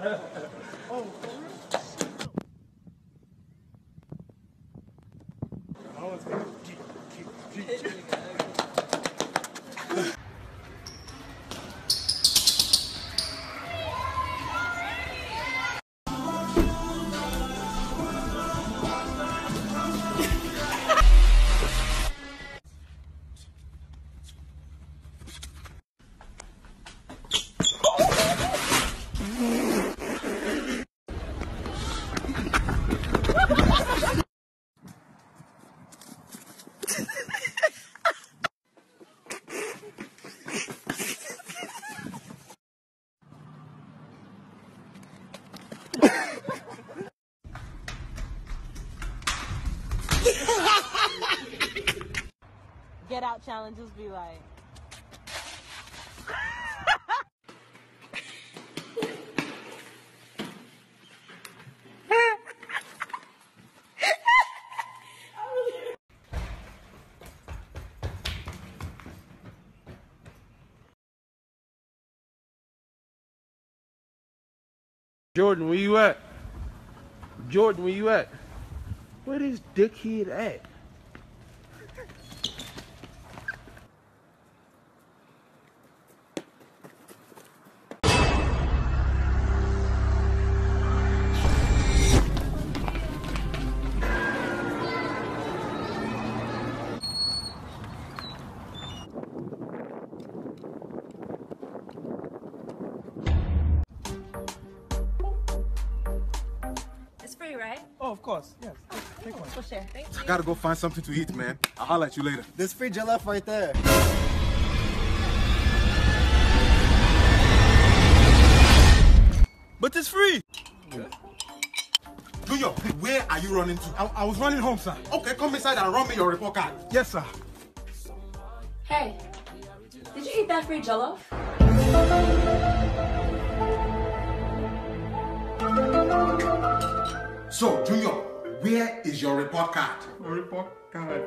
Oh, Get out challenges be like. Jordan, where you at? Jordan, where you at? Where this dickhead at? It's free, right? oh, of course. Yes. Take one. For sure. Thank you. I gotta go find something to eat, man. I'll holler at you later. There's free jollof right there. But it's free. Junior, where are you running to? I was running home, sir. Okay, come inside and run me your report card. Yes, sir. Hey, did you eat that free jollof? So, Junior, where is your report card? My report card.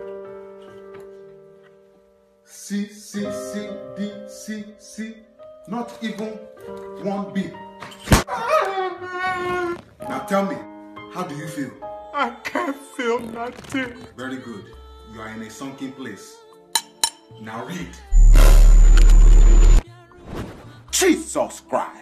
C, C, C, D, C, C. Not even one B. Now tell me, how do you feel? I can't feel nothing. Very good. You are in a sunken place. Now read. Jesus Christ.